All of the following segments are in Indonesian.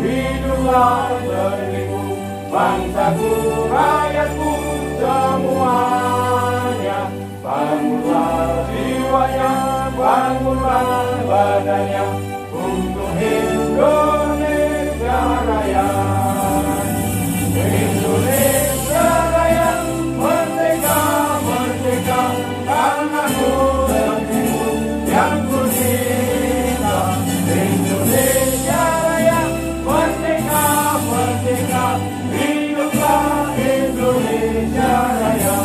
hiduplah negeriku, bangsaku, rakyatku semuanya. Bangunlah jiwanya, bangunlah badannya, untuk Indonesia Raya. Indonesia Raya, merdeka, merdeka, karena negerimu yang ku cinta. Indonesia Raya, merdeka, merdeka, hiduplah Indonesia Raya.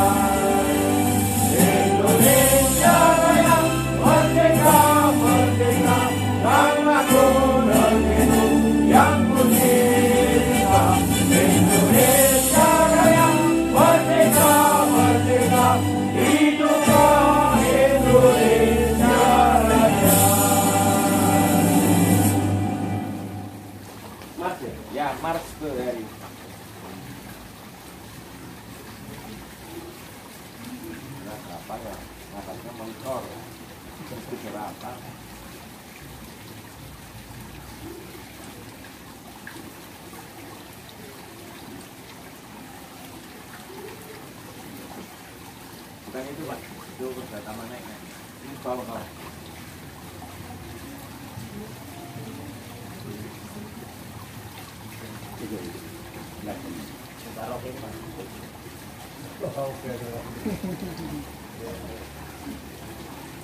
Indonesia Raya, merdeka, merdeka, karena negerimu yang ku cinta. Indonesia Raya, merdeka, merdeka, hiduplah Indonesia Raya. Mas ya, Mars tuh dari. Nah, apa ya? Ngatasnya monitor. Terus berapa? Bukan itu Pak, itu data mana ya? Ini bawah. Itu. Nah, taruh ini Pak. Oke.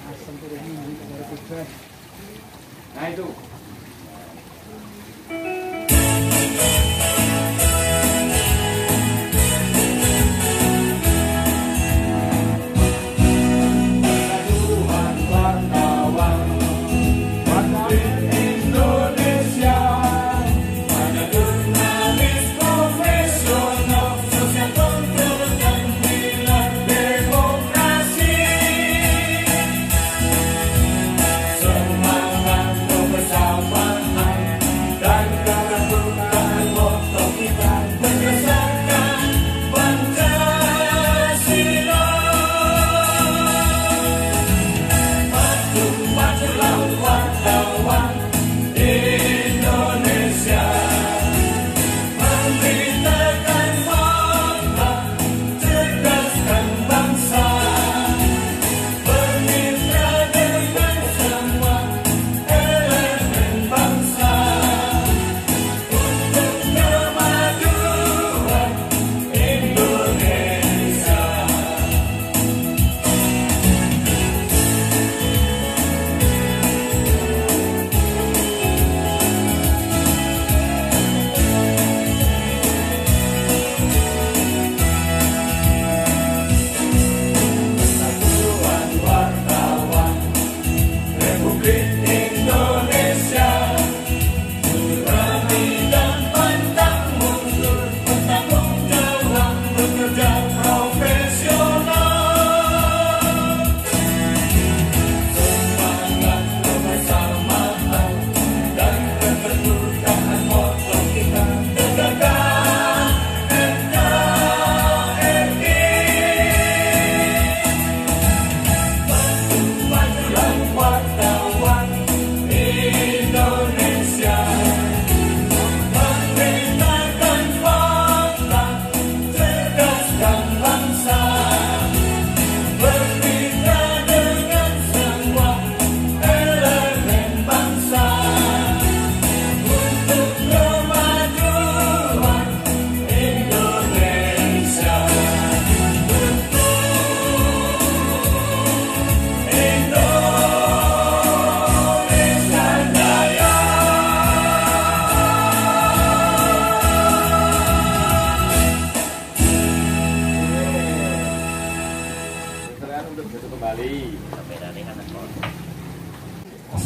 Asam turun ini baru bisa. Nah itu.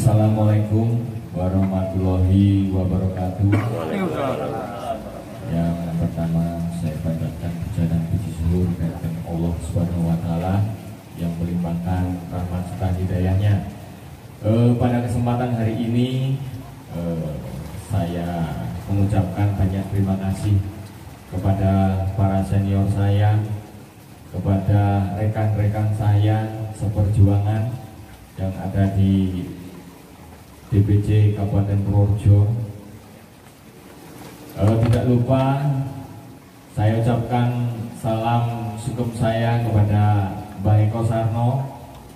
Assalamualaikum warahmatullahi wabarakatuh. Yang pertama saya panjatkan puja dan puji syukur kepada Allah Subhanahu wa taala yang melimpahkan rahmat serta hidayahnya. Pada kesempatan hari ini saya mengucapkan banyak terima kasih kepada para senior saya, kepada rekan-rekan saya seperjuangan yang ada di DPC Kabupaten Purworejo, tidak lupa saya ucapkan salam sukm saya kepada Mbak Eko Sarno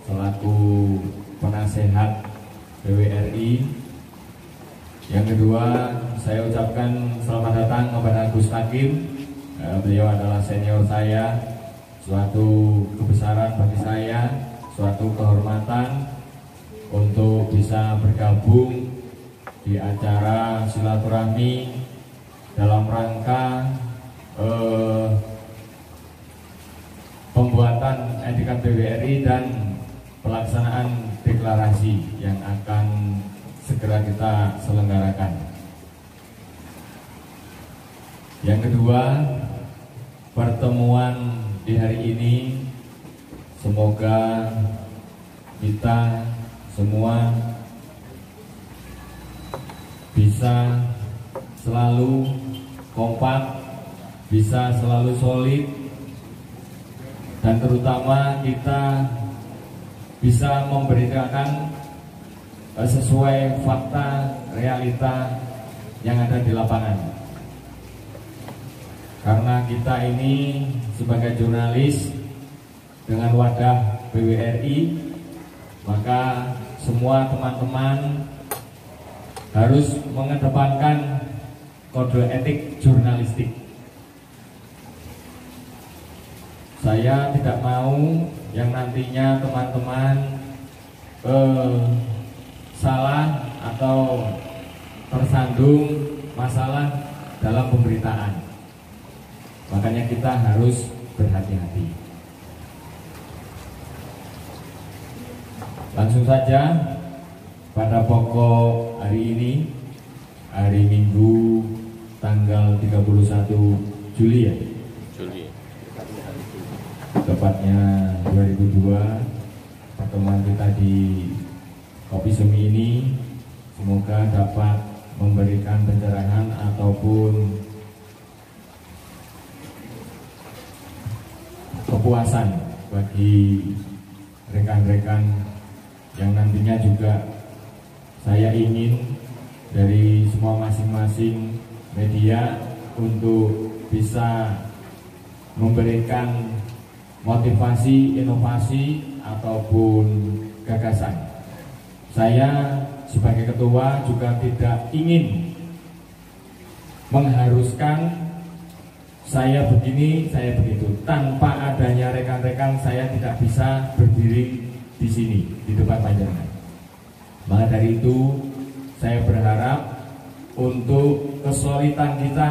selaku penasehat PWRI. Yang kedua, saya ucapkan selamat datang kepada Gus Hakim. Beliau adalah senior saya, suatu kebesaran bagi saya, suatu kehormatan untuk bisa bergabung di acara silaturahmi dalam rangka pembuatan etikat PWRI dan pelaksanaan deklarasi yang akan segera kita selenggarakan. Yang kedua, pertemuan di hari ini semoga kita semua bisa selalu kompak, bisa selalu solid, dan terutama kita bisa memberitakan sesuai fakta realita yang ada di lapangan. Karena kita ini sebagai jurnalis dengan wadah PWRI, maka semua teman-teman harus mengedepankan kode etik jurnalistik. Saya tidak mau yang nantinya teman-teman salah atau tersandung masalah dalam pemberitaan. Makanya kita harus berhati-hati. Langsung saja pada pokok hari ini, hari Minggu tanggal 31 Juli ya. Tepatnya 2002, pertemuan kita di Kopi Semi ini semoga dapat memberikan pencerahan ataupun kepuasan bagi rekan-rekan yang nantinya juga saya ingin dari semua masing-masing media untuk bisa memberikan motivasi, inovasi ataupun gagasan. Saya sebagai ketua juga tidak ingin mengharuskan saya begini, saya begitu. Tanpa adanya rekan-rekan saya tidak bisa berdiri di sini di depan panjenengan. Maka dari itu saya berharap untuk kesulitan kita,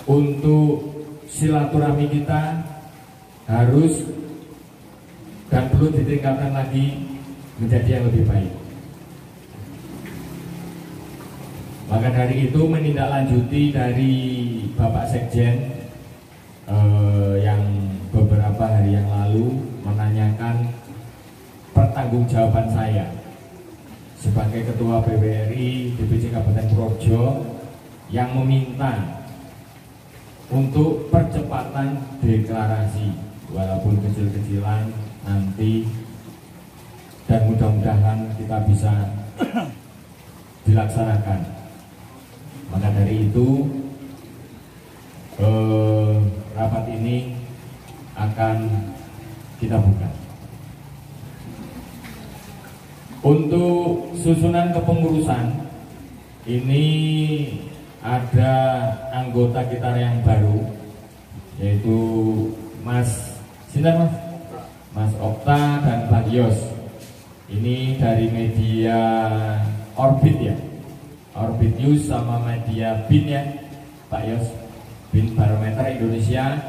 untuk silaturahmi kita harus dan perlu ditingkatkan lagi menjadi yang lebih baik. Maka dari itu menindaklanjuti dari Bapak Sekjen yang beberapa hari yang lalu menanyakan pertanggungjawaban saya sebagai Ketua PWRI DPC Kabupaten Purworejo yang meminta untuk percepatan deklarasi walaupun kecil-kecilan nanti, dan mudah-mudahan kita bisa dilaksanakan. Maka dari itu rapat ini akan kita buka. Untuk susunan kepengurusan ini ada anggota kita yang baru, yaitu Mas Okta dan Pak Yos. Ini dari media Orbit ya, Orbit News sama media BIN ya, Pak Yos, BIN Barometer Indonesia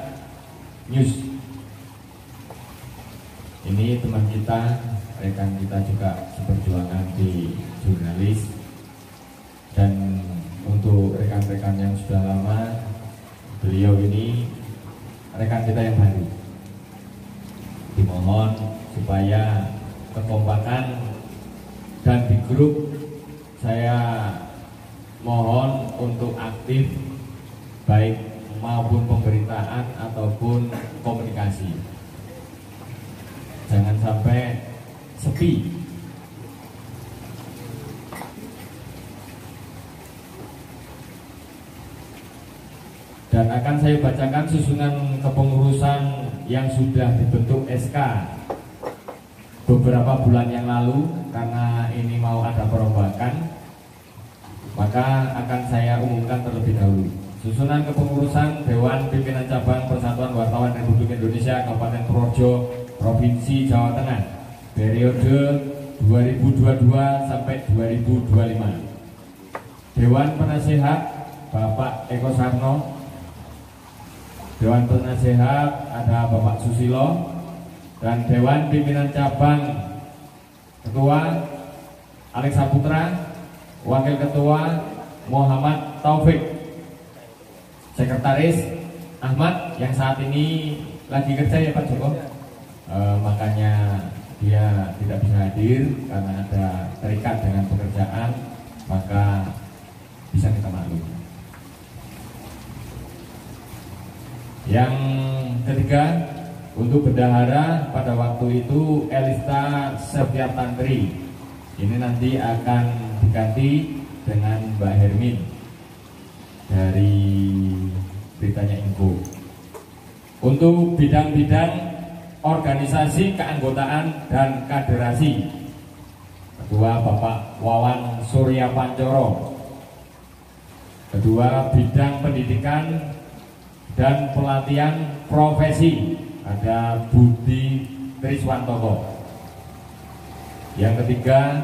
News. Ini teman kita, rekan kita juga seperjuangan di jurnalis. Dan untuk rekan-rekan yang sudah lama, beliau ini rekan kita yang baru. Dimohon supaya kekompakan dan di grup saya mohon untuk aktif baik maupun pemberitaan ataupun komunikasi. Jangan sampai sepi. Dan akan saya bacakan susunan kepengurusan yang sudah dibentuk SK beberapa bulan yang lalu. Karena ini mau ada perombakan, maka akan saya umumkan terlebih dahulu. Susunan kepengurusan Dewan Pimpinan Cabang Persatuan Wartawan Republik Indonesia Kabupaten Purworejo, Provinsi Jawa Tengah, periode 2022 sampai 2025. Dewan Penasehat Bapak Eko Sarno. Dewan Penasehat ada Bapak Susilo. Dan Dewan Pimpinan Cabang Ketua Alex Saputra, Wakil Ketua Muhammad Taufik, Sekretaris Ahmad yang saat ini lagi kerja ya Pak Joko, makanya dia tidak bisa hadir karena ada terikat dengan pekerjaan, maka bisa kita maklum. Yang ketiga, untuk bendahara pada waktu itu Elista Septiatantri. Ini nanti akan diganti dengan Mbak Hermin dari Beritanya Info. Untuk bidang-bidang organisasi keanggotaan dan kaderasi, Kedua Bapak Wawan Surya Pancoro. Kedua bidang pendidikan dan pelatihan profesi ada Budi Triswantoko. Yang ketiga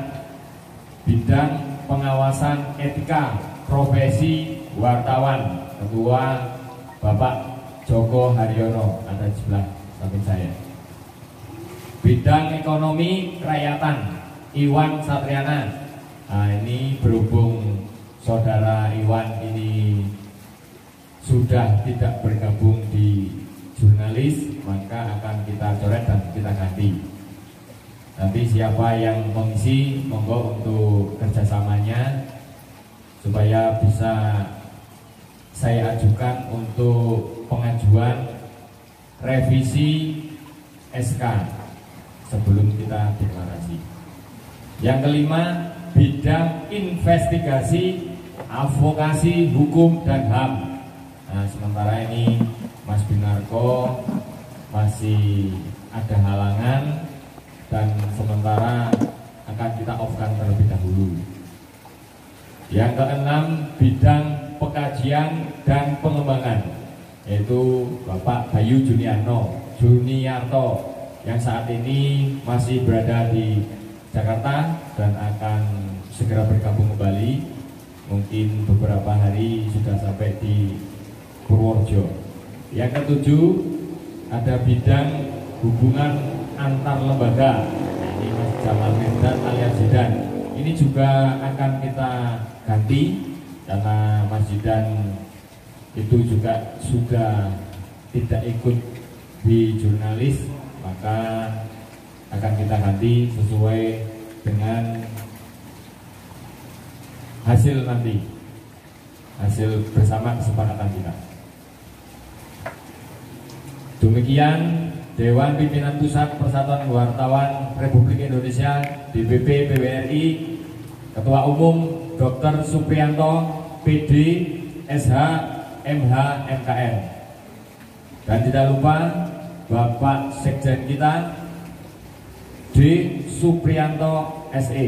bidang pengawasan etika profesi wartawan, Ketua Bapak Joko Haryono, ada di sebelah samping saya. Bidang ekonomi kerakyatan Iwan Satriana. Nah, ini berhubung saudara Iwan ini sudah tidak bergabung di jurnalis, maka akan kita coret dan kita ganti. Nanti siapa yang mengisi, monggo untuk kerjasamanya supaya bisa saya ajukan untuk pengajuan revisi SK sebelum kita deklarasi. Yang kelima, bidang investigasi, advokasi, hukum dan HAM. Nah, sementara ini Mas Binarko masih ada halangan dan sementara akan kita off-kan terlebih dahulu. Yang keenam, bidang pekajian dan pengembangan, yaitu Bapak Bayu Juniarto yang saat ini masih berada di Jakarta dan akan segera bergabung kembali. Mungkin beberapa hari sudah sampai di Purworejo. Yang ketujuh, ada bidang hubungan antar lembaga, ini Mas Jamal Mirdan alias Zidan. Ini juga akan kita ganti karena Mas Zidan itu juga sudah tidak ikut di jurnalis, maka akan kita ganti sesuai dengan hasil nanti, hasil bersama kesepakatan kita. Demikian Dewan Pimpinan Pusat Persatuan Wartawan Republik Indonesia DPP PWRI, Ketua Umum Dr. Supriyanto PD SH MH MKM. Dan tidak lupa Bapak Sekjen kita D. Supriyanto SE.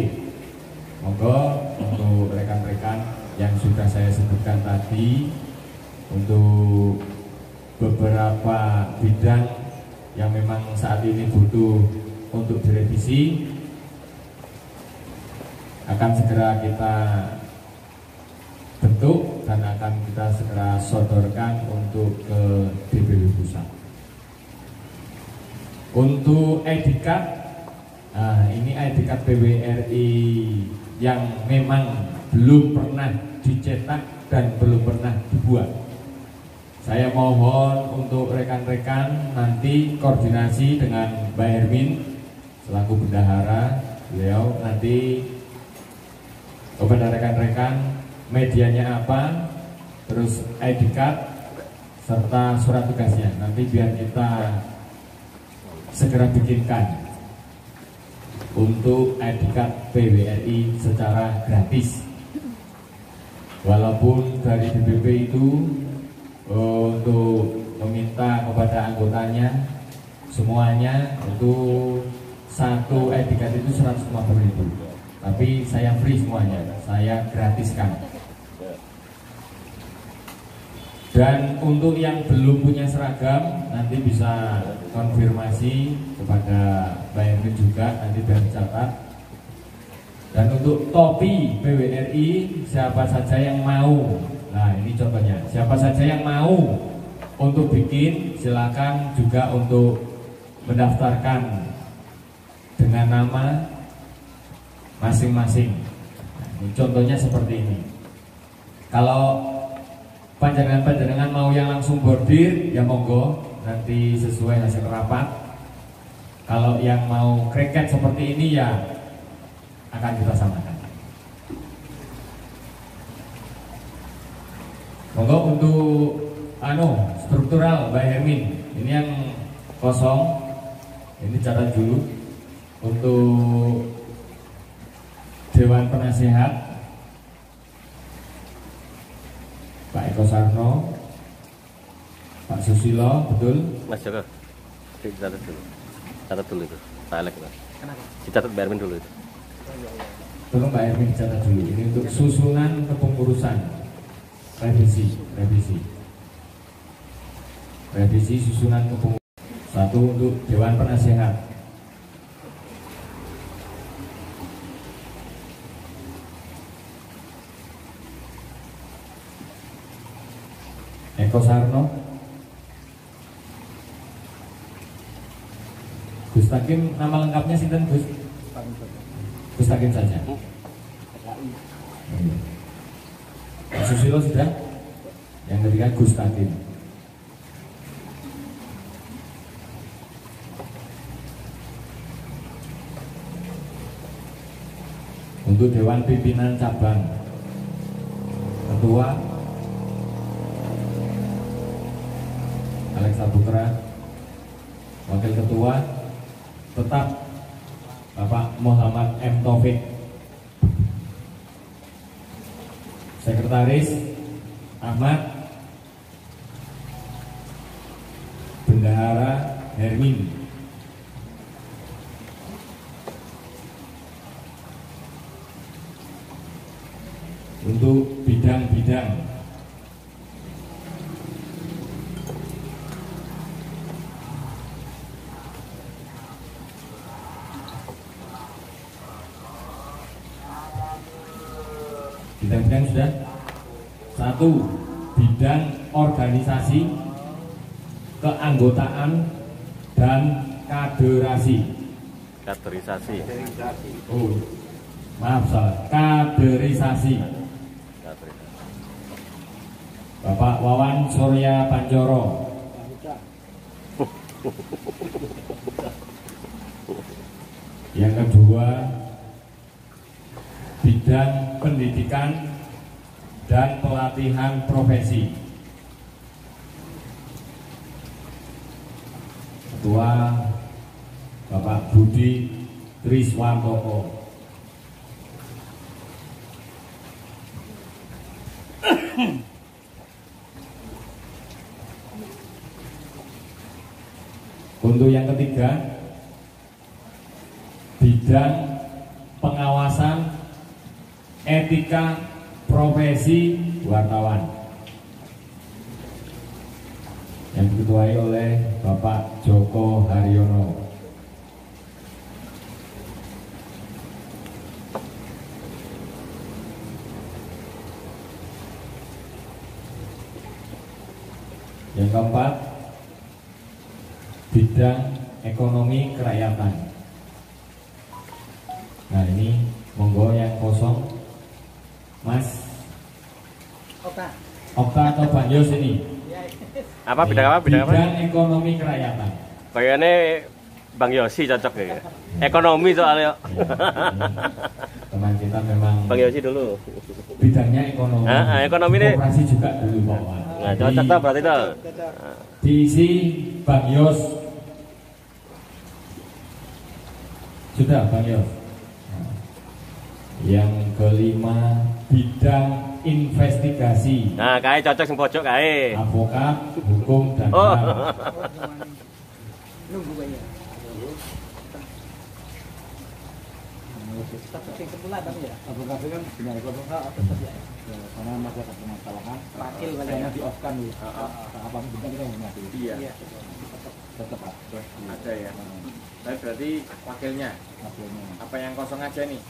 Monggo untuk rekan-rekan yang sudah saya sebutkan tadi, untuk beberapa bidang yang memang saat ini butuh untuk direvisi akan segera kita bentuk dan akan kita segera sodorkan untuk ke DPW Pusat. Untuk ID-Card, nah ini ID-Card PWRI yang memang belum pernah dicetak dan belum pernah dibuat. Saya mohon untuk rekan-rekan nanti koordinasi dengan Mbak Hermin selaku bendahara, beliau nanti kepada rekan-rekan medianya apa, terus ID card serta surat tugasnya, nanti biar kita segera bikinkan untuk ID card PWRI secara gratis. Walaupun dari DPP itu untuk meminta kepada anggotanya semuanya untuk satu etiket itu 150.000, tapi saya free semuanya, saya gratiskan. Dan untuk yang belum punya seragam nanti bisa konfirmasi kepada Mbak Erwin juga, nanti biar dicatat. Dan untuk topi PWRI siapa saja yang mau, nah ini contohnya, siapa saja yang mau untuk bikin silakan juga untuk mendaftarkan dengan nama masing-masing. Nah, ini contohnya seperti ini. Kalau panjenengan mau yang langsung bordir ya monggo, nanti sesuai hasil rapat. Kalau yang mau kreket seperti ini ya akan kita samakan. Monggo untuk struktural Mbak Hermin, ini yang kosong, ini catat dulu. Untuk Dewan Penasehat Pak Eko Sarno, Pak Susilo, betul? Mas Joko, dicatat dulu. Catat dulu itu, Pak Alek. Kenapa? Dicatat Mbak Erwin dulu itu. Tolong Mbak Erwin dicatat dulu. Ini untuk susunan kepengurusan, revisi susunan kepengurusan. Satu untuk Dewan Penasehat. Eko Sarno, Gus Takim, nama lengkapnya sinten Gus? Gus Takim saja. Pak Susilo sudah? Yang ketiga Gus Takim. Untuk Dewan Pimpinan Cabang, Ketua Alexa Putra, Wakil Ketua tetap Bapak Muhammad M. Taufik, Sekretaris Ahmad, Bendahara Hermin, untuk bidang-bidang bidang-bidang sudah. Satu, bidang organisasi, keanggotaan dan kaderasi. Kaderisasi. Oh, maaf salah. Kaderisasi. Bapak Wawan Surya Panjoro. Yang kedua, bidang pendidikan dan pelatihan profesi. Ketua Bapak Budi Triswantoko. Untuk yang ketiga, bidang pengawasan etika profesi wartawan yang diketuai oleh Bapak Joko Haryono. Yang keempat, bidang ekonomi kerakyatan. Nah ini monggo yang kosong, Mas Okta atau Bang Yos ini. Apa bidang apa? Bidang apa? Bidang ekonomi kerakyatan. Kayaknya Bang Yosi cocok ya. Ekonomi soalnya. Teman kita memang Bang Yosi dulu. bidangnya ekonomi. Ekonomi ini. Koperasi juga dulu Pak. Nah, cocok tuh berarti tuh. Diisi Bang Yos. Sudah Bang Yos. Yang kelima, bidang bidang investigasi, Nah, kae cocok sing pojok kae. advokat, hukum, dan Oh. HAM. Nunggu kayaknya. Tapi sing sepulah bang ya. Advokat itu kan benar advokat Tetap ya. karena masalah permasalahan Wakil kali karena ya. di off kan dulu. Apa pun kita menghormati. Iya, Iya. Tetap ada ya. Tapi berarti wakilnya hasilnya. apa yang kosong aja nih?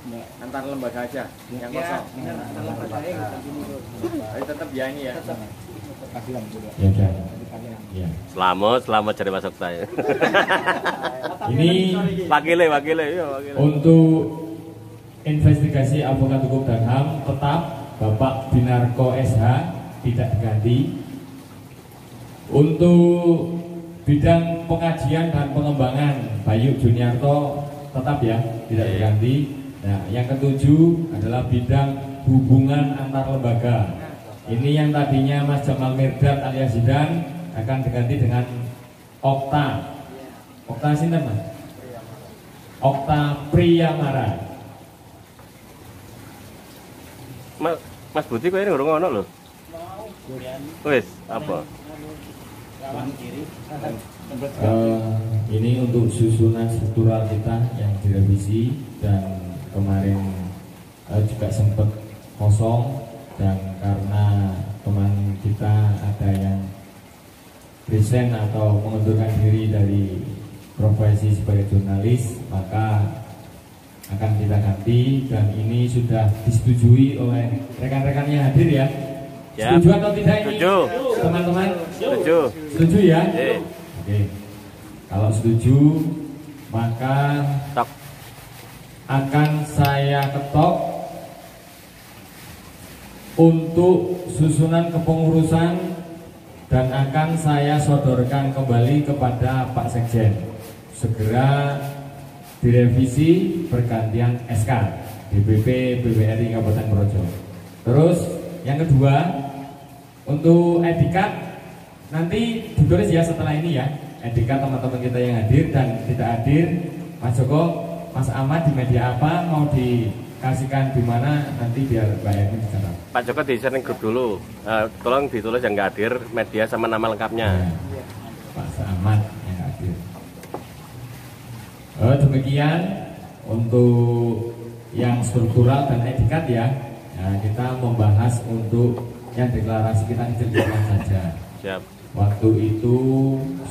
Enggak. Antar lembaga aja yang Ya, kosong. benar. Kalau percaya kita gini tuh. Tapi tetap ya ini ya. Tetap. Kasihan juga. Ya udah. Kasihan. Ya. Selamat cari masuk saya. Ini Wakile ya wakile. untuk investigasi advokat hukum dan HAM tetap Bapak Binarko SH tidak diganti. Untuk bidang pengajian dan pengembangan Bayu Juniarto tetap ya, tidak Iya. diganti. Nah, yang ketujuh adalah bidang hubungan antar lembaga. Ini yang tadinya Mas Jamal Mirdad alias Zidan akan diganti dengan Okta. Okta sinten Mas? Okta Priyamara. Mas Budi kok ini ngurung ono lho. Wis, apa? Ini untuk susunan struktural kita yang direvisi dan kemarin juga sempat kosong, dan karena teman kita ada yang resign atau mengundurkan diri dari profesi sebagai jurnalis, maka akan kita ganti, dan ini sudah disetujui oleh rekan-rekan yang hadir ya. Ya. Setuju atau tidak ini? Setuju. Teman-teman? Setuju. Setuju ya? Eh, Oke. Kalau setuju, maka tok. akan saya ketok untuk susunan kepengurusan dan akan saya sodorkan kembali kepada Pak Sekjen. Segera direvisi pergantian SK DPP BWRI Kabupaten Projo. Terus yang kedua, untuk etikat nanti ditulis ya setelah ini ya, etikat teman-teman kita yang hadir dan tidak hadir. Mas Joko, Mas Ahmad di media apa, mau dikasihkan di mana, nanti biar Mbak Erwin dicatat. Pak Joko di-sharing grup dulu. Tolong ditulis yang nggak hadir, media sama nama lengkapnya. Ya, Pak Ahmad yang hadir. Demikian untuk yang struktural dan etikat ya. Nah, kita membahas untuk yang deklarasi kita kecil-kecilan saja. Siap. Waktu itu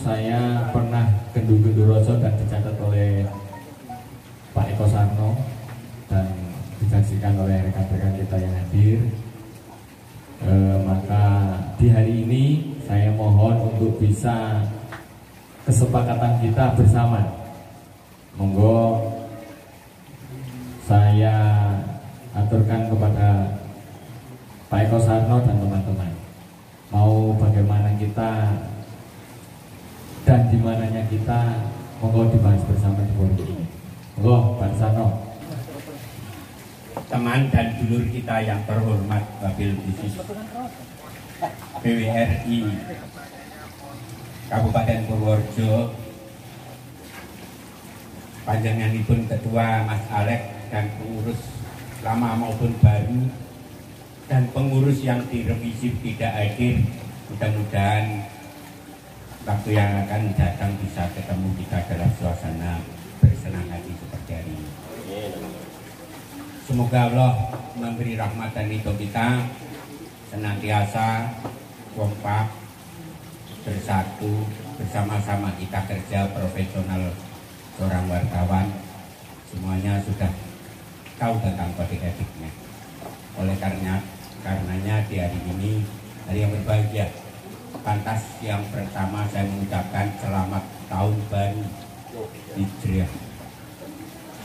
saya pernah gendu-genduroso dan dicatat oleh Pak Eko Sarno dan disaksikan oleh rekan-rekan kita yang hadir. Maka di hari ini saya mohon untuk bisa kesepakatan kita bersama. Monggo saya aturkan kepada Pak Eko Sarno dan teman-teman, mau bagaimana kita dan di mananya kita, monggo dibahas bersama di forum ini. Monggo Pak Sarno. Teman dan dulur kita yang terhormat, Wabil Bisnis BWRI Kabupaten Purworejo, panjenenganipun Ketua Mas Alek dan pengurus lama maupun baru, dan pengurus yang direvisi tidak hadir, mudah-mudahan waktu yang akan datang bisa ketemu kita dalam suasana bersenang hati seperti hari ini. Semoga Allah memberi rahmat dan ridho kita, senantiasa kompak, bersatu, bersama-sama kita kerja profesional seorang wartawan. Semuanya sudah tahu tentang kode etiknya. Oleh karenanya di hari ini, hari yang berbahagia, pantas yang pertama saya mengucapkan selamat tahun baru Hijriah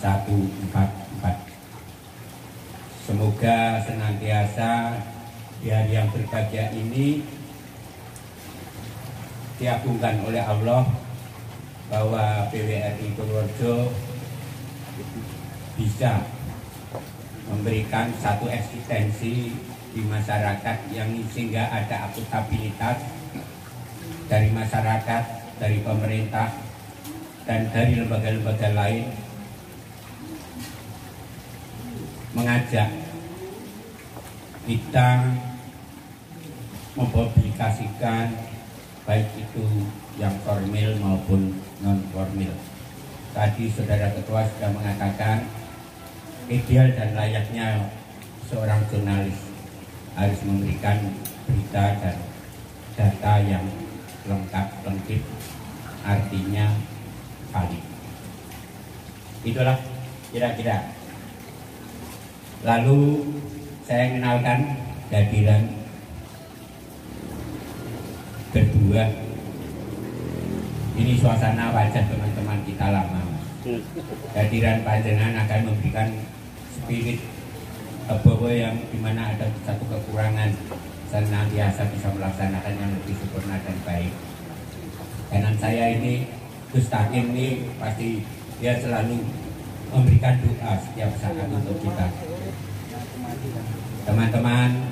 1444. Semoga senantiasa di hari yang berbahagia ini diagungkan oleh Allah, bahwa BWRI Purworejo bisa memberikan satu eksistensi di masyarakat yang sehingga ada akuntabilitas dari masyarakat, dari pemerintah, dan dari lembaga-lembaga lain, mengajak kita mempublikasikan baik itu yang formal maupun non formal. Tadi saudara ketua sudah mengatakan ideal dan layaknya seorang jurnalis harus memberikan berita dan data yang lengkap, artinya valid. Itulah kira-kira. Lalu saya kenalkan kehadiran kedua. Ini suasana wajah teman-teman kita lama. Kehadiran panjenengan akan memberikan spirit bahwa yang dimana ada satu kekurangan senantiasa bisa melaksanakan yang lebih sempurna dan baik. Kanan saya ini Gus Takim ini pasti dia selalu memberikan doa setiap saat untuk kita. Teman-teman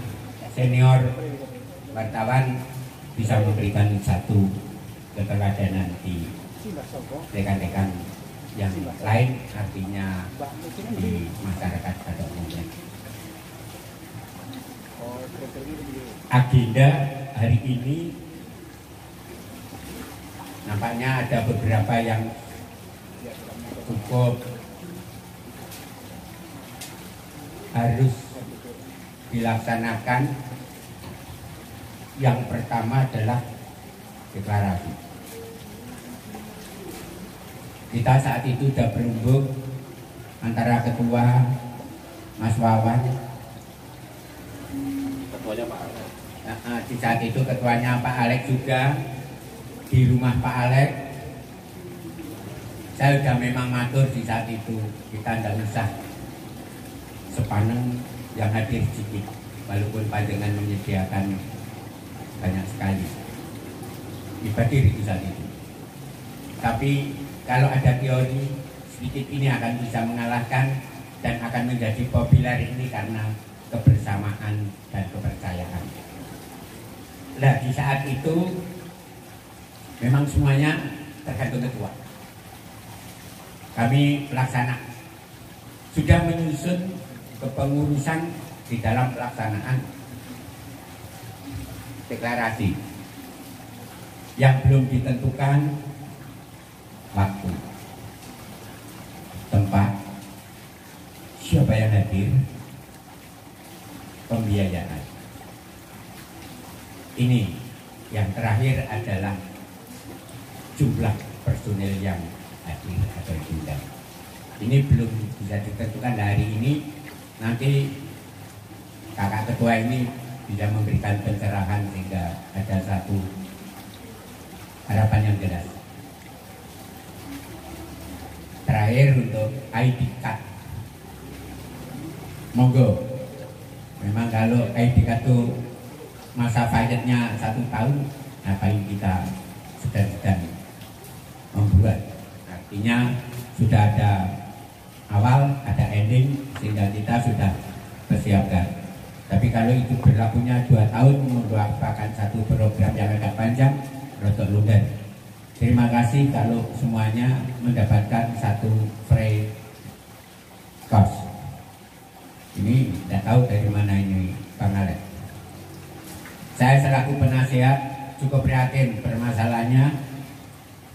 senior wartawan bisa memberikan satu keteladanan di rekan-rekan yang lain, artinya di masyarakat pada umumnya. Agenda hari ini nampaknya ada beberapa yang cukup harus dilaksanakan. Yang pertama adalah deklarasi. Kita saat itu sudah berunding antara ketua Mas Wawan, Ketuanya Pak Alex. Di saat itu ketuanya Pak Alex juga di rumah Pak Alex. Saya sudah memang matur di saat itu, kita tidak usah sepaneng yang hadir sedikit, walaupun panjenengan menyediakan banyak sekali. Ibadir itu saat itu. Tapi kalau ada teori sedikit ini akan bisa mengalahkan dan akan menjadi populer ini karena kebersamaan dan kepercayaan. Nah, di saat itu memang semuanya tergantung ketua. Kami pelaksana sudah menyusun kepengurusan di dalam pelaksanaan deklarasi. Yang belum ditentukan waktu, tempat, siapa yang hadir, pembiayaan. Ini yang terakhir adalah jumlah personel yang hadir atau tidak. Ini belum bisa ditentukan hari ini. Nanti kakak ketua ini bisa memberikan pencerahan sehingga ada satu harapan yang jelas. Terakhir untuk ID card, monggo. Memang kalau ID card itu masa validnya 1 tahun, ngapain kita sedang membuat? Artinya sudah ada awal, ada ending, sehingga kita sudah persiapkan. Tapi kalau itu berlakunya 2 tahun, merupakan satu program yang agak panjang, rotok luber. Terima kasih kalau semuanya mendapatkan satu free cost. Ini tidak tahu dari mana ini Bang Alex. Saya selaku penasihat cukup prihatin permasalahannya.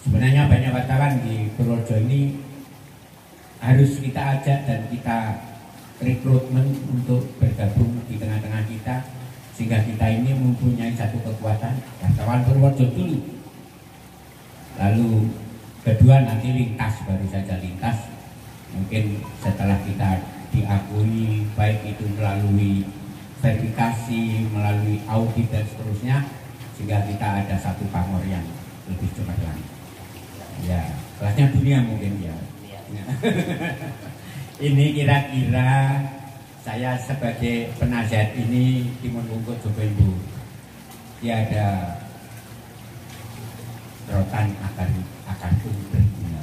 Sebenarnya banyak wartawan di Purworejo ini harus kita ajak dan kita rekrutmen untuk bergabung di tengah-tengah kita, sehingga kita ini mempunyai satu kekuatan wartawan Purworejo dulu. Lalu kedua nanti lintas, baru saja lintas. Mungkin setelah kita diakui baik itu melalui verifikasi, melalui audit dan seterusnya, sehingga kita ada satu pamor yang lebih cepat lagi. Ya, kelasnya dunia mungkin ya. Ini kira-kira saya sebagai penasihat ini Timun Bungkut Jopembu. Dia ada rotan akan berguna.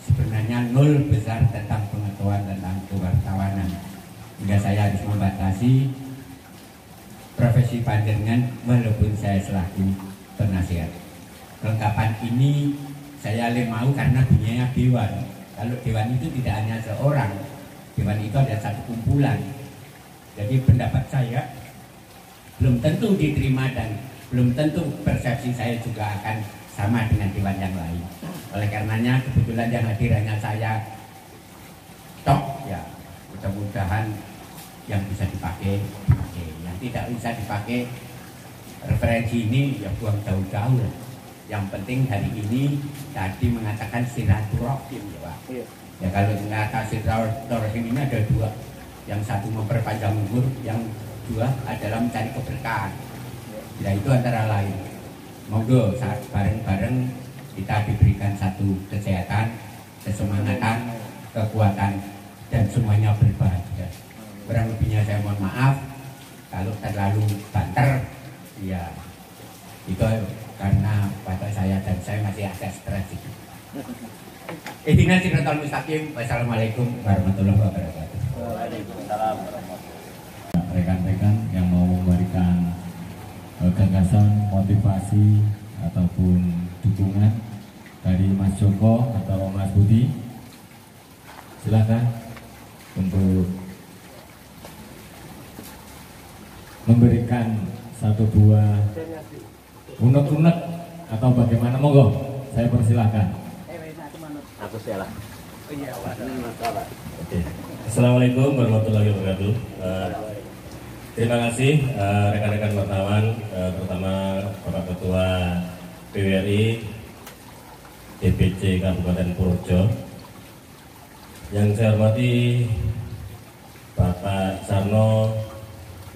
Sebenarnya nol besar tentang pengetahuan tentang kewartawanan. Hingga saya harus membatasi profesi panjenengan walaupun saya selaku penasihat. Kelengkapan ini saya mau karena dunianya dewan. Kalau dewan itu tidak hanya seorang, dewan itu ada satu kumpulan. Jadi pendapat saya belum tentu diterima dan belum tentu persepsi saya juga akan sama dengan dewan yang lain. Oleh karenanya kebetulan yang hadir hanya saya tok, ya mudah-mudahan yang bisa dipakai, yang tidak bisa dipakai referensi ini ya buang jauh-jauh. Yang penting hari ini tadi mengatakan silaturahim ya Pak. Ya kalau mengatakan silaturahim ini ada dua, yang satu memperpanjang umur, yang dua adalah mencari keberkahan. Ya itu antara lain. Monggo saat bareng-bareng kita diberikan satu kesehatan, kesemangatan, kekuatan, dan semuanya berbahagia. Kurang lebihnya saya mohon maaf kalau terlalu banter, ya itu karena bapak saya dan saya masih agak stres. Ihdinas siratal mustaqim. Wassalamualaikum warahmatullahi wabarakatuh. Waalaikumsalam warahmatullahi wabarakatuh. Rekan-rekan yang mau memberikan gagasan, motivasi ataupun dukungan dari Mas Joko atau Mas Budi, silakan untuk memberikan satu buah unek-unek atau bagaimana, monggo saya persilahkan. Aku salah. Oke. Assalamualaikum warahmatullahi wabarakatuh. Terima kasih rekan-rekan wartawan, terutama Bapak Ketua PWRI DPC Kabupaten Purworejo. Yang saya hormati Bapak Sarno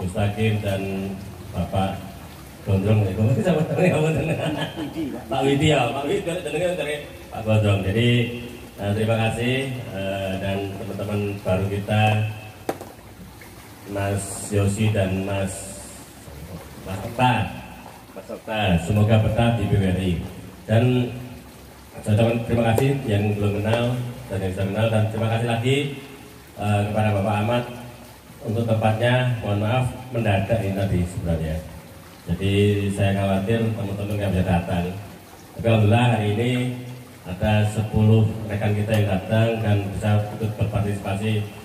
Mustaqim dan Bapak Gondrong, Pak Widi ya, Pak Widi dari Pak Gondrong. Jadi terima kasih dan teman-teman baru kita, Mas Yosi dan Mas Okta, semoga betah di PWRI. Dan saya ucapkan terima kasih yang belum kenal dan yang sudah kenal, dan terima kasih lagi kepada Bapak Ahmad untuk tempatnya. Mohon maaf mendadak ini tadi sebenarnya. Jadi saya khawatir teman-teman nggak bisa datang. Tapi alhamdulillah hari ini ada 10 rekan kita yang datang dan bisa ikut berpartisipasi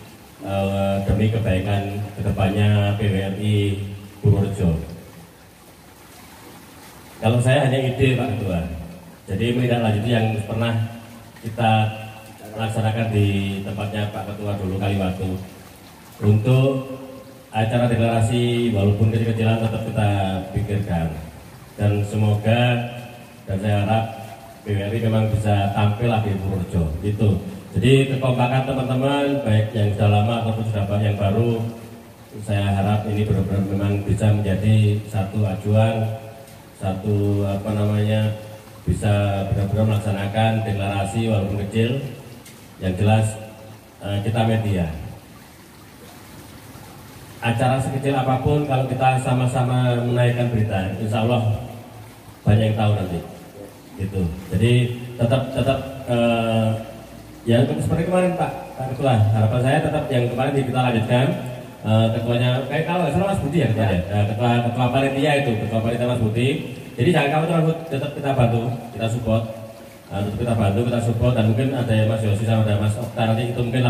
demi kebaikan kedepannya PWRI Purworejo. Kalau saya hanya ide Pak Ketua, jadi menindaklanjuti yang pernah kita laksanakan di tempatnya Pak Ketua dulu kali waktu, untuk acara deklarasi walaupun kecil-kecilan tetap kita pikirkan, dan semoga dan saya harap PWRI memang bisa tampil di Purworejo itu. Jadi kekompakan teman-teman baik yang sudah lama ataupun sudah yang baru, saya harap ini benar-benar memang bisa menjadi satu acuan, satu bisa benar-benar melaksanakan deklarasi walaupun kecil. Yang jelas kita media, acara sekecil apapun kalau kita sama-sama menaikkan berita, insya Allah banyak yang tahu nanti gitu. Jadi tetap ya seperti kemarin Pak Ketua, harapan saya tetap yang kemarin kita lanjutkan. Ketuanya kayak kalau salah Mas Budi ya ketua panitia itu, ketua panitia Mas Budi. Jadi jangan khawatir Mas Budi, tetap kita bantu, kita support, kita support, dan mungkin ada ya Mas Yosi sama ada Mas Okta nanti itu mungkin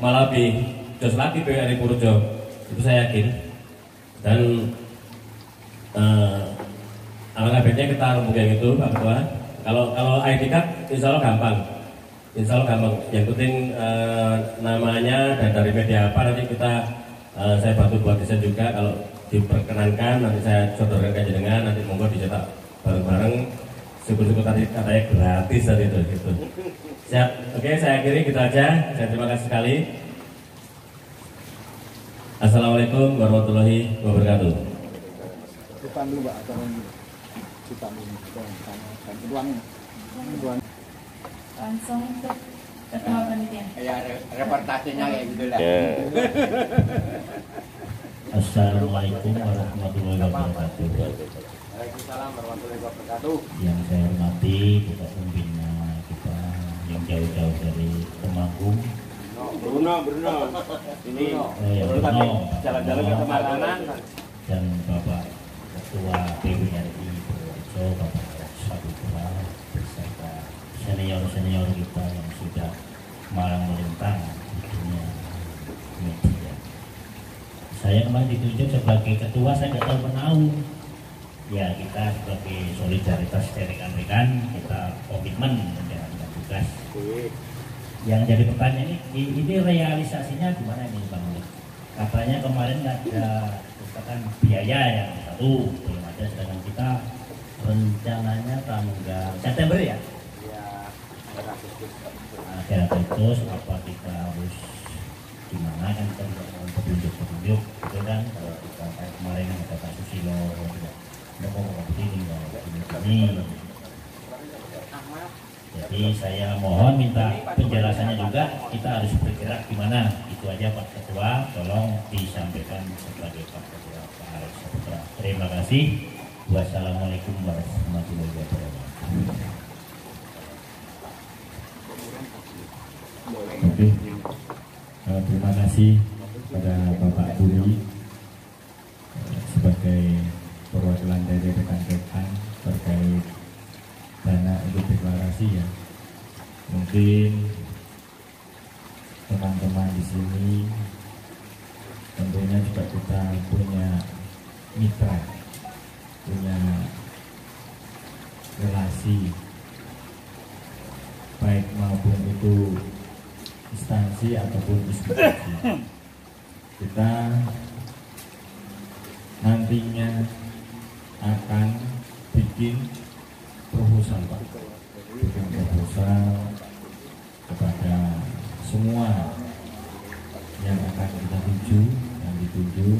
malah lebih jos lagi PWRI Purworejo, itu saya yakin. Dan alangkah baiknya kita rembuk yang itu Pak Ketua. Kalau ID card insya Allah gampang. Yang penting namanya dan dari media apa nanti saya bantu buat desain juga. Kalau diperkenankan nanti saya sodorkan ke jenengan, nanti monggo dicetak bareng-bareng. Syukur-syukur tadi katanya gratis tadi itu gitu. Siap. Oke, saya akhiri gitu aja. Saya terima kasih sekali. Assalamualaikum warahmatullahi wabarakatuh. Depan dulu Pak, atau depan dulu. Langsung ke ketua panitia. Ya reportasenya kayak gitu lah. Assalamualaikum warahmatullahi wabarakatuh. Waalaikumsalam warahmatullahi wabarakatuh. Yang saya hormati Bapak Pembina kita yang jauh-jauh dari Temanggung. Bruno. Ini Bruno jalan-jalan ke Temanggung. Dan Bapak Ketua PWRI Purworejo, Bapak Saputra, beserta senior-senior kita yang sudah malang melintang di dunia media. Saya kemarin ditunjuk sebagai ketua, saya nggak tahu menaung. Ya kita sebagai solidaritas dari rekan-rekan, kita komitmen menjalankan tugas. Yang jadi pertanyaan ini realisasinya gimana ini Bang? Katanya kemarin nggak ada misalkan biaya yang satu belum ada, sedangkan kita rencananya tanggal September ya? Ya, Akhir Agustus apa kita harus gimana kan kita juga mau petunjuk gitu kan, kalau kita kayak kemarin ada Pak Susilo tidak mau begini ini. Jadi saya mohon minta penjelasannya juga, kita harus bergerak gimana, itu aja Pak Ketua, tolong disampaikan sebagai Pak Ketua Pak Alex Saputra. Terima kasih. Wassalamualaikum warahmatullahi wabarakatuh. Oke, terima kasih pada Bapak Budi sebagai perwakilan dari rekan-rekan terkait dana untuk deklarasi ya. Mungkin teman-teman di sini tentunya juga kita punya mitra, punya relasi, baik maupun itu instansi ataupun institusi. Kita nantinya akan bikin proposal Pak, bikin proposal kepada semua yang akan kita tuju, yang dituju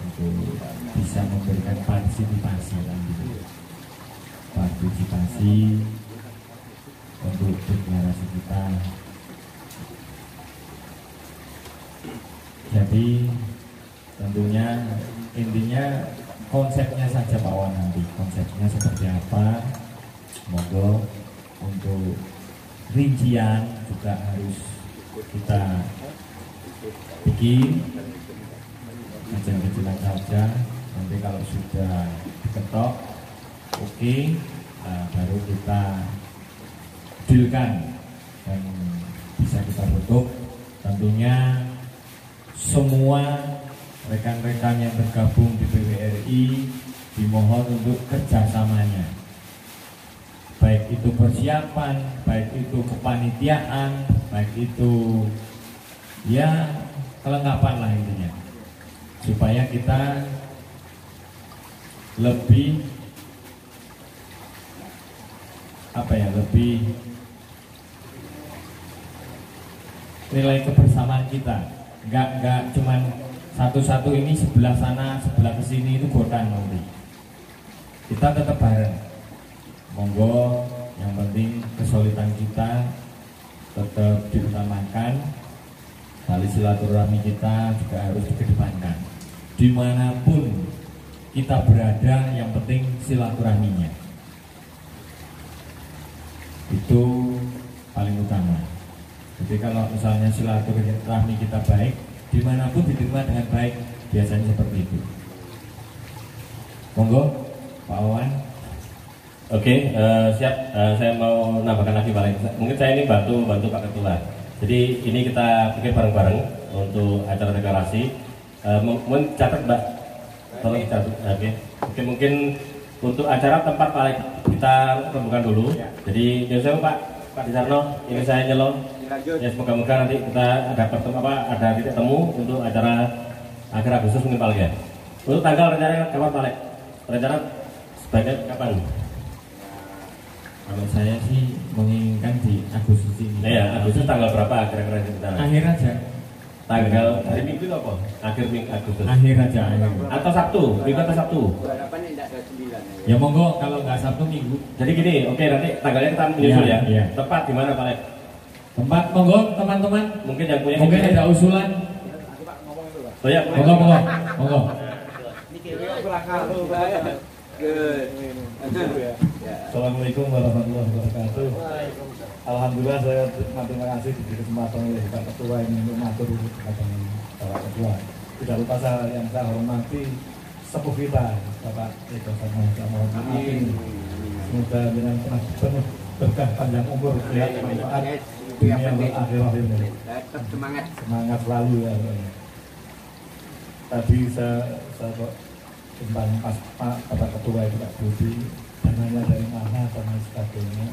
untuk bisa memberikan partisipasi untuk deklarasi kita. Jadi tentunya intinya konsepnya saja Pak Wan, nanti konsepnya seperti apa, monggo untuk rincian juga harus kita bikin kecil-kecilan saja. Nanti kalau sudah diketok oke, baru kita dealkan dan bisa kita tutup. Tentunya semua rekan-rekan yang bergabung di PWRI dimohon untuk kerjasamanya, baik itu persiapan, baik itu kepanitiaan, baik itu ya kelengkapan lah intinya, supaya kita lebih lebih nilai kebersamaan kita, nggak cuman satu-satu ini sebelah sana sebelah kesini itu gotan nanti. Kita tetap bareng, monggo, yang penting kesulitan kita tetap diutamakan, tali silaturahmi kita juga harus dikedepankan dimanapun kita berada, yang penting silaturahminya itu paling utama. Jadi kalau misalnya silaturahmi kita baik, dimanapun diterima dengan baik, biasanya seperti itu. Monggo Pak Wawan. Oke, siap. Saya mau nambahkan lagi paling. Mungkin saya ini bantu Pak Ketua. Jadi ini kita bikin bareng-bareng untuk acara deklarasi. Mungkin catat Mbak, tolong catat. Oke, mungkin untuk acara tempat paling kita tentukan dulu. Jadi saya Pak Disarno, ini saya nyelon. Ya semoga-moga nanti kita ada titik temu untuk acara akhir Agustus mungkin paling ya. Untuk tanggal rencana kapan Pak? Rencana sebaiknya kapan? Kalau saya sih menginginkan di Agustus ini. Ya, Agustus tanggal berapa kira-kira kita? Akhir aja. Tanggal hari Minggu itu apa? Akhir Minggu Agustus. Akhir aja. Atau Sabtu? Minggu atau Sabtu? Ya monggo, kalau nggak Sabtu Minggu. Jadi gini, oke nanti tanggalnya kita menyusul ya. Iya. Tepat di mana Pak? Tempat monggo teman-teman. Mungkin yang punya mungkin ada usulan. Oh ya, monggo. Assalamualaikum warahmatullahi wabarakatuh. Alhamdulillah saya terima kasih diberi kesempatan oleh Pak Ketua ini untuk mengatur kepada Bapak Ketua. Tidak lupa yang saya hormati sepuh kita Bapak Eko sama semoga dengan penuh berkah panjang umur, sehat, manfaat dunia dan akhirat ini. Semangat selalu ya. tadi saya kok tentang Pak Ketua itu Pak Budi, dananya dari mana dan lain sebagainya,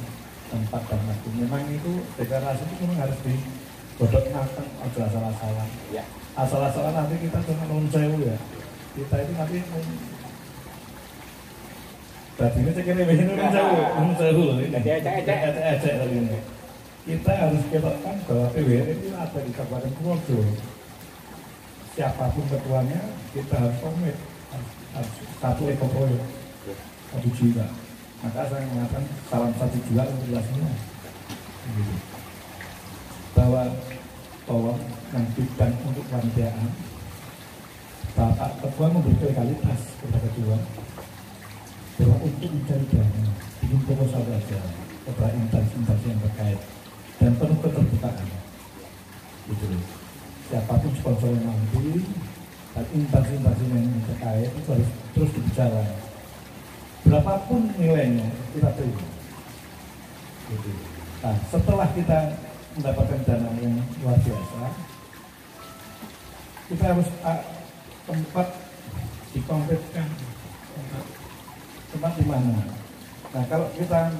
tempat dan waktu. Memang itu deklarasi itu memang harus digodok matang, ada salah-salah. Ya. Asal-asalan nanti kita cuma nuncewu ya. Kita itu nanti tadi ini cek ini nuncewu loh ini. Ecek lagi ini. Kita harus ketokkan bahwa PWR itu ada di Kabupaten Purworejo. Siapapun ketuanya, kita harus komit, harus satu ekor proyek, 1 jiwa. Maka saya mengatakan salam 1 jiwa untuk kita semua. Gitu. Bahwa tolong yang bidang untuk kepanitiaan, Bapak Ketua memberi legalitas kepada Ketua bahwa untuk mencari dana, bikin proposal saja kepada instansi yang terkait dan penuh keterbukaan. Gitu loh. Siapapun sponsor yang mampu dan instansi yang terkait itu harus terus dibicarakan. Berapapun nilainya kita terima. Gitu. Nah, setelah kita mendapatkan dana yang luar biasa, kita harus tempat dikonkretkan, tempat di mana. Nah, kalau kita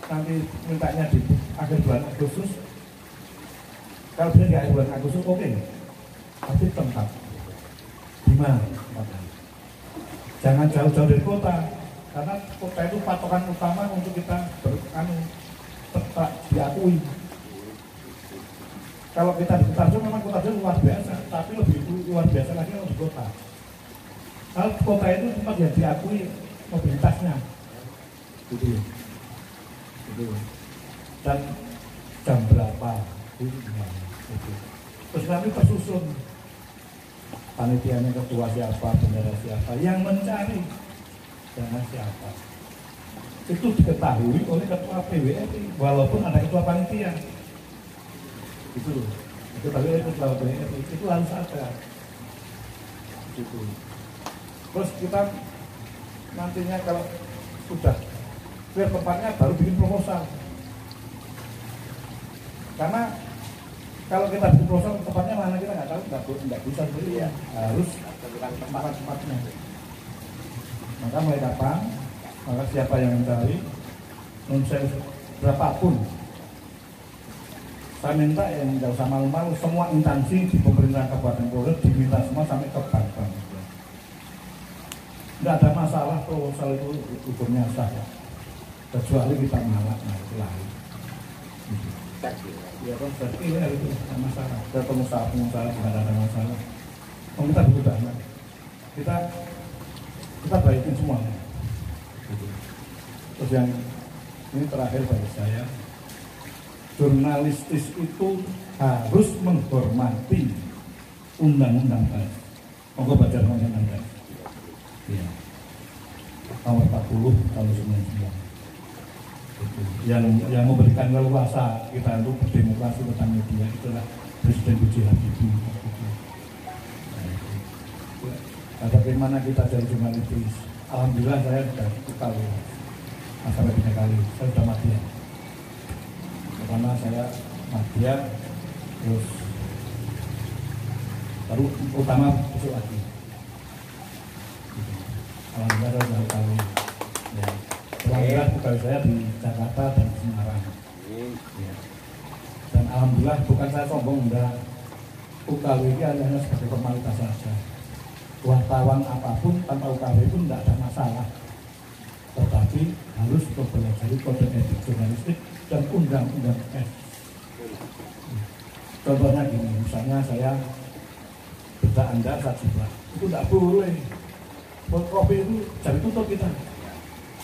nanti mintanya di akhir bulan Agustus, kalau bisa di akhir bulan Agustus oke, tapi tempat di mana tempatnya. Jangan jauh-jauh dari kota, karena kota itu patokan utama untuk kita diakui. Kalau kita di Kutarjo memang Kutarjo luar biasa, tapi lebih luar biasa lagi kalau di kota. Kalau kota itu tempat yang diakui mobilitasnya, gitu. Dan jam berapa, gitu. Terus nanti tersusun panitianya, ketua siapa, bendera siapa, yang mencari dana siapa. Itu diketahui oleh ketua PWRI, walaupun ada ketua panitia. Itu tadi itu ketua PWRI, itu harus ada. Gitu. Terus kita nantinya kalau sudah clear tempatnya baru bikin proposal. Karena kalau kita bikin proposal tempatnya mana kita nggak tahu, nggak bisa beli ya. Harus tempat-tempatnya. Maka mulai kapan, maka siapa yang mencari, berapapun. Saya minta yang nggak usah malu-malu, semua instansi di pemerintahan Kabupaten Purworejo diminta semua sampai ke bank. Nggak ada masalah proposal itu hukumnya sah, kecuali kita menolak lain. Ya kan berarti ini harus ada masalah. Ada pengusaha tidak ada masalah. Kita butuh dana. Kita baikin semua. Terus yang ini terakhir bagi saya, jurnalistis itu harus menghormati undang-undang pers. Monggo baca undang-undang pers. Ya. Nomor 40 tahun 99. Yang memberikan leluasa kita untuk berdemokrasi tentang media itulah Presiden B.J. Habibie. Nah, bagaimana kita jadi jurnalis? Alhamdulillah saya sudah 2 kali, sampai 3 kali. Saya sudah madya. Karena saya madya, terus baru utama besok lagi. Alhamdulillah saya sudah 2 kali. Ya. Alhamdulillah pegawai saya di Jakarta dan di Semarang. Ya. Dan alhamdulillah bukan saya sombong, enggak. UKW ini hanya sebagai formalitas saja. Wartawan apapun tanpa UKW pun tidak ada masalah. Tetapi harus mempelajari kode etik jurnalistik dan undang-undang pers. Contohnya gini, misalnya saya berita Anda saat sebelah, itu tidak boleh. Kopi itu jadi tutup kita.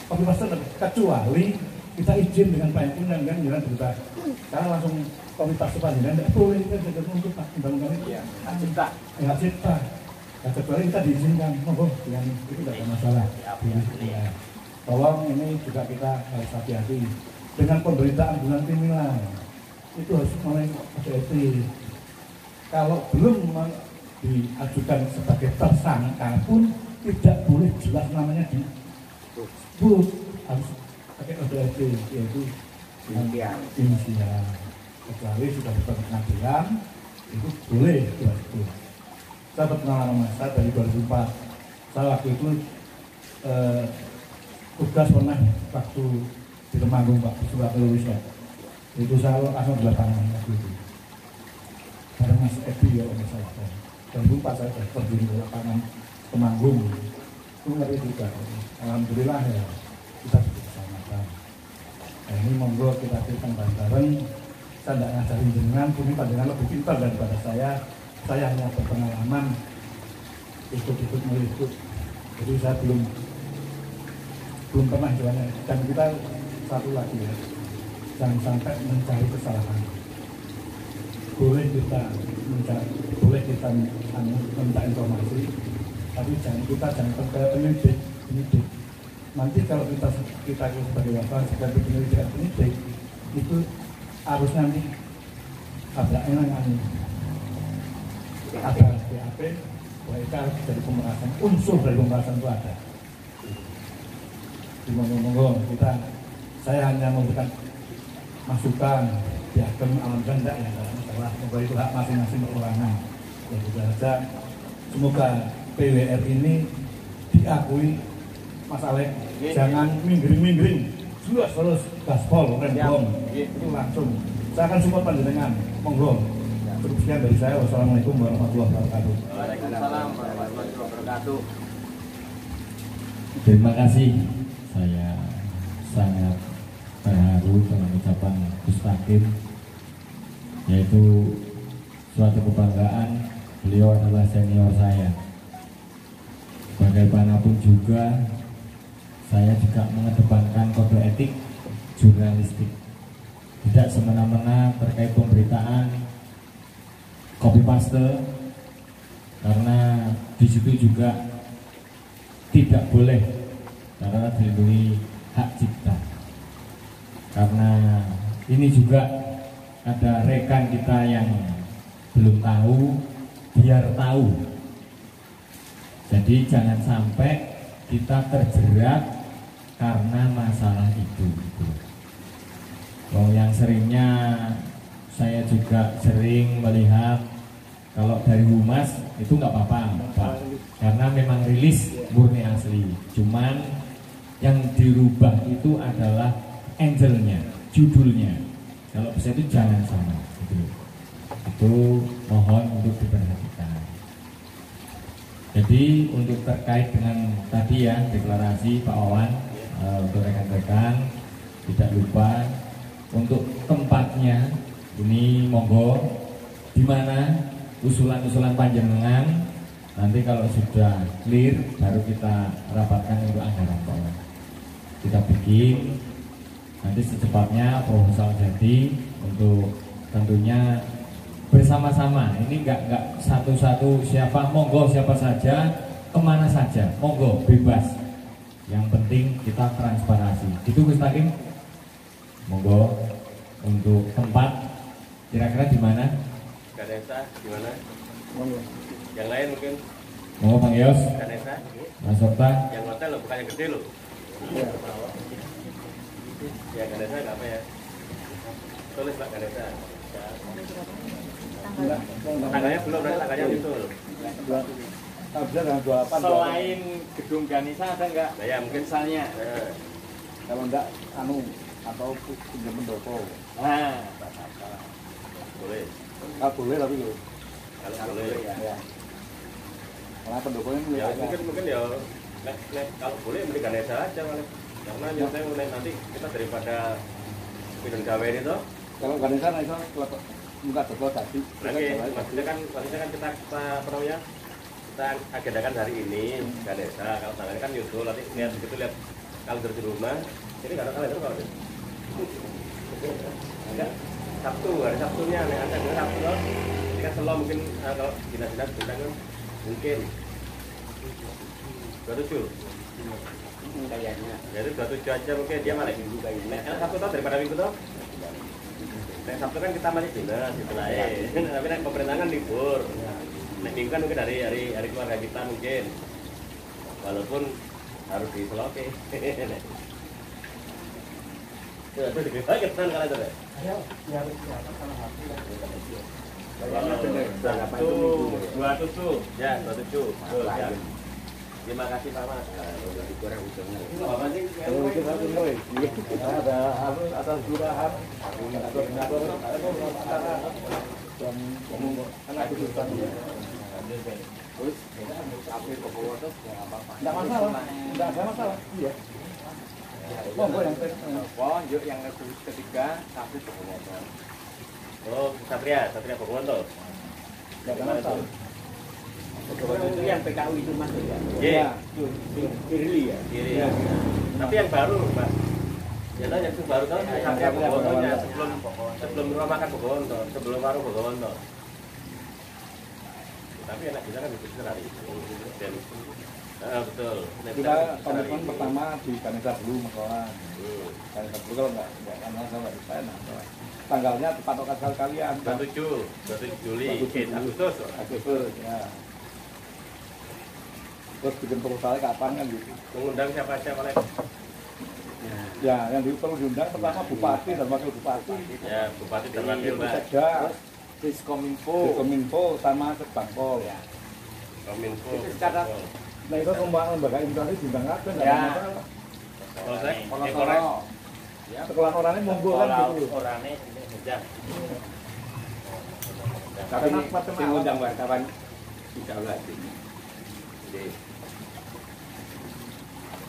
Kopi master kecuali kita izin dengan pimpinan kan jalan berita. Sekarang langsung kopi master pimpinan tidak boleh, kita jadi untuk undang-undang itu ya nggak cipta. Nah, kecuali kita diizinkan, dengan itu tidak ada masalah. Ya. Tolong ini juga kita harus hati-hati dengan pemberitaan bulan kriminal. Itu harus mulai hati-hati. Kalau belum diajukan sebagai tersangka pun tidak boleh jelas namanya disebut, harus pakai kode etik, yaitu inisial. Kecuali sudah bertemu pengadilan, itu boleh disebut. Saya berpengalaman Mas, saya dari 2004. Saya waktu itu tugas pernah waktu di Temanggung Pak, di Surabaya Wisma. Itu saya langsung di lapangan waktu itu. Bareng Mas Edi ya kalau salah. 2004 saya terjun di lapangan Temanggung. Itu ngeri juga. Alhamdulillah ya kita bersama-sama. Nah, ini monggo kita berikan bareng-bareng. Saya tidak ngajarin jenengan, punya panjenengan lebih pintar daripada saya. Saya hanya berpengalaman ikut-ikut meliput. Jadi saya belum pernah jalannya. Dan kita satu lagi ya, jangan sampai mencari kesalahan. Boleh kita minta informasi, tapi jangan percaya penyidik. Nanti kalau kita sebagai wartawan sebagai penyidik itu harus nanti ada BAP, mereka dari pemerasan, unsur dari pemerasan itu ada. Di monggo saya hanya memberikan masukan, diakem alhamdulillah enggak ya masalah, semoga itu hak masing-masing perorangan. Ya juga saja, semoga PWR ini diakui Mas Alek, jangan minggring-minggring, terus gaspol, rembong, itu langsung. Saya akan support panjenengan, monggo. Cukup sekian dari saya. Wassalamualaikum warahmatullahi wabarakatuh. Waalaikumsalam warahmatullahi wabarakatuh. Terima kasih. Saya sangat terharu dengan ucapan Gus Takim, yaitu suatu kebanggaan. Beliau adalah senior saya. Bagaimanapun juga, saya juga mengedepankan kode etik jurnalistik. Tidak semena-mena terkait pemberitaan copy paste, karena di situ juga tidak boleh karena dilindungi hak cipta. Karena ini juga ada rekan kita yang belum tahu, biar tahu. Jadi jangan sampai kita terjerat karena masalah itu. Yang seringnya saya juga sering melihat kalau dari humas itu nggak apa-apa, Pak, karena memang rilis murni asli. Cuman yang dirubah itu adalah angelnya, judulnya. Kalau bisa itu jangan sama. Itu mohon untuk diperhatikan. Jadi untuk terkait dengan tadi ya deklarasi Pak Wawan, untuk rekan-rekan tidak lupa untuk tempatnya ini monggo di mana usulan-usulan panjenengan nanti kalau sudah clear baru kita rapatkan untuk anggaran Pak. Kita bikin nanti secepatnya proposal jadi untuk tentunya bersama-sama. Ini enggak satu-satu siapa monggo siapa saja kemana saja monggo bebas. Yang penting kita transparansi. Itu Gus Takim. Monggo untuk tempat kira-kira di mana? Ganesa di mana? Yang lain mungkin. Monggo Bang Yos. Ganesa. Mas Okta. Yang hotel loh, bukan yang gede loh. Ya Ganesa nggak apa ya? Tulis Pak Ganesa. Tanggalnya belum, tanggalnya itu loh. Selain gedung Ganesa ada nggak? Nah, ya mungkin misalnya. Kalau enggak atau pinjam pendopo. Nah, boleh. Boleh tapi loh. Kalau boleh ya. Karena pendoponya ya mungkin ya kalau boleh beli Ganesa aja malah. Karena nyatanya mulai nanti kita daripada minum gawe ini toh. Kalau Ganesa itu muka toko tadi. Maksudnya kan kita namanya kita agendakan hari ini Ganesa. Kalau tanggalnya kan nyusul nanti lihat kalender di rumah. Ini nggak ada kalender kalau enggak Sabtu, hari Sabtunya ada Sabtu loh. Ini kan selalu mungkin kalau dinas-dinas bintang kan mungkin 27 kayaknya. Jadi 27 aja mungkin dia malah minggu kayaknya. Sabtu tau daripada minggu tuh. Sabtu kan kita masih dinas gitu lah ya. Tapi kan pemerintah kan libur. Minggu kan mungkin hari keluarga kita mungkin. Walaupun harus diseloke. Itu lebih baik kan kalau itu. Kayaknya bener. Dua tujuh. Ya, 27. Betul, ya. Terima kasih Pak Mas. Kurang ujungnya. Bapak sih, Ada atas jurahan. Anak kejutan ya. Terus sampai ke bawah tuh Enggak masalah. Enggak ada masalah. Iya. Monggo yang yuk yang ketiga sampai ke bawah. oh, Satria Bogomonto. enggak ada masalah. Itu yang PKU itu Mas ya. Iya. Kiri ya. Kiri ya. Tapi yang baru, Pak. Ya lah yang baru kan Satria Bogomontonya sebelum rumah makan Bogomonto, sebelum warung Bogomonto. Tapi enak kita kan di hari. Betul. Kita komitmen pertama di Kanisa dulu Makolan. Kanisa dulu kalau enggak masalah di sana. Tanggalnya patokan kalian. 27 Juli, Agustus ya. Terus bikin proposal kapan kan gitu. Mengundang siapa lagi? Ya, yang perlu diundang pertama bupati dan wakil bupati. Ya, bupati dan wakil Sekda, Diskominfo sama Sekbangpol. ya. Kominfo. Itu secara Nah itu semua lembaga instansi diundang apa enggak Ya. ada masalah. Polsek, Polres. Sekolah orangnya monggo kan gitu. orangnya ya. Tapi sing ngundang wartawan tidak lagi. Jadi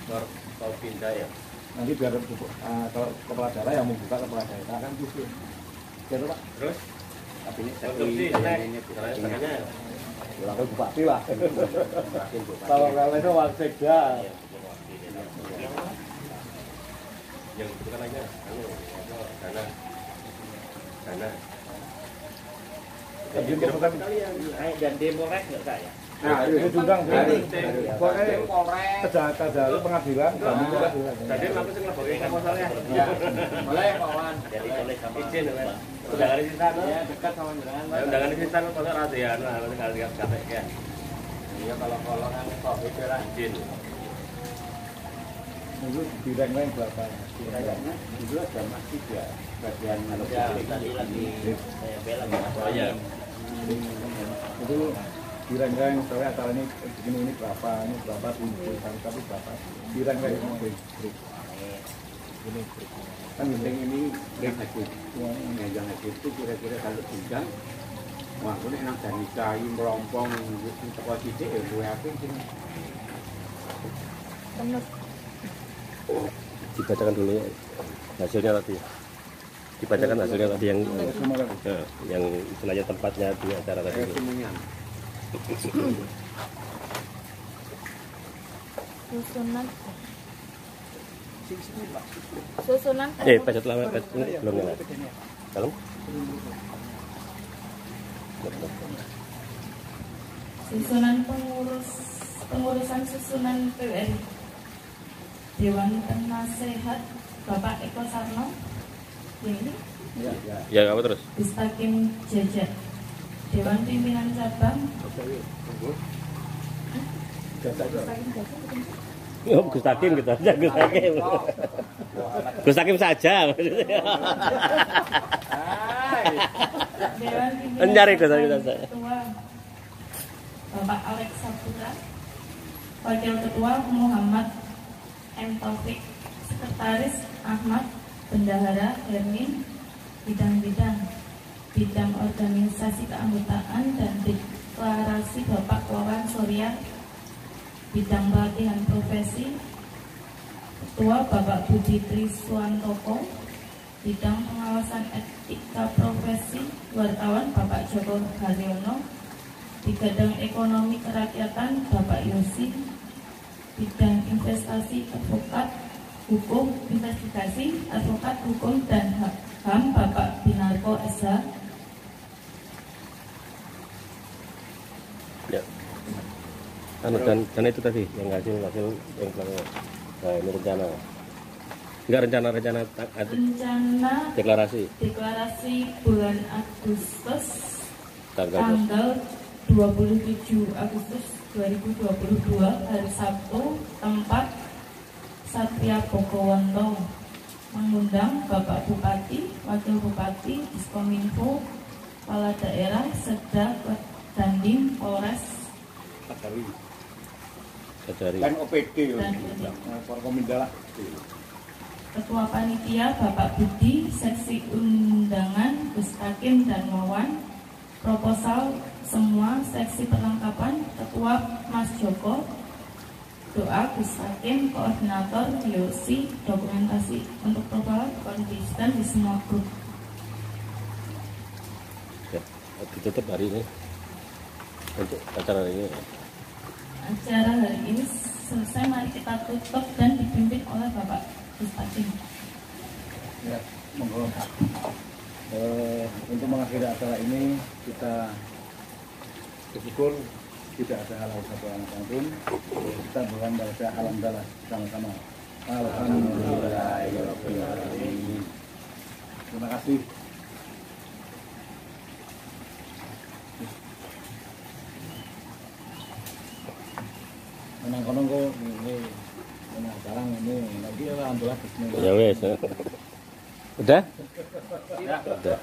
Tol pindah ya. Nanti biar kalau kepala daerah yang membuka kepala daerah kan gitu. Gitu Pak. Terus tapi ini konsumsi ini sebagainya. Wakil bupati lah. Kalau itu wakil sekda. Yang bukan aja, dana. Jadi bukan Dan Demores nggak saya? Nah, itu diundang pokoknya Polres. kejahatan pengadilan kami juga Tadi aku sing ngelaporin proposalnya. Ya. Boleh Pak Wan. Jadi oleh sama Izin, Mas. Undangan di sana. Ya dekat sama jenengan. Ya, undangan di sana kalau rahasia, nah nanti kalian capek ya. Iya kalau kolongan Covid lah. Izin. itu direng-reng berapa? Kayaknya itu ada masih ya bagian ya tadi lagi saya bela Oh iya. Itu direng-reng soalnya acara ini begini ini berapa tujuh tapi berapa direng-reng ini kan penting ini break haji. Yang haji itu kira-kira kalau tinggal wah ini enak dari kayu melompong teko sithik ya gue yakin sing Dibacakan dulu hasilnya tadi. Dibacakan hasilnya tadi yang istilahnya tempatnya di acara tadi. semuanya. Susunan Baca lama belum ya. Kalau pengurusan susunan PWN Dewan Penasehat Bapak Eko Sarno ini ya apa terus? Gustakim Jajak Dewan Pimpinan Cabang Gus Hakim gitu aja, Gus Hakim. Gus Hakim saja maksudnya. Dewan Pimpinan Nyari Gus Cabang Hakim saja. Ketua Bapak Alex Saputra, Wakil Ketua Muhammad M. Taufik, Sekretaris Ahmad Bendahara Hermin, bidang organisasi keanggotaan dan deklarasi Bapak Wawan Surya, bidang pelatihan profesi Ketua Bapak Budi Triswantoko, bidang pengawasan etika profesi wartawan Bapak Joko Haryono, bidang ekonomi kerakyatan Bapak Yosi, bidang investasi advokat hukum investigasi advokat hukum dan HAM Bapak Binarko SH. Ya. Dan itu tadi yang hasil yang ini rencana. Enggak rencana deklarasi bulan Agustus tanggal 27 Agustus 2022 hari Sabtu, tempat Satria Bogomonto, mengundang Bapak Bupati, Wakil Bupati, Diskominfo, Kepala Daerah Sedang Dandim Polres Kajari. Dan OPD dan Forkominda lah. Ketua Panitia Bapak Budi, Seksi Undangan Gus Hakim dan Wawan, proposal semua seksi perlengkapan, Ketua Mas Joko, doa Gus Hakim, koordinator Yosi, dokumentasi untuk proposal konsisten di semua grup. Ya, ditutup hari ini untuk acara ini. Acara hari ini selesai, mari kita tutup dan dipimpin oleh Bapak Gus Hakim. Ya, monggo. Untuk mengakhiri acara ini kita bersyukur tidak ada hal satu anak pun kita bukan pada alhamdulillah sama-sama. Alhamdulillahirobbilalamin. Terima kasih. Menang kono kok ini sekarang ini lagi alhamdulillah. Ya wes. Udah? Udah. Udah.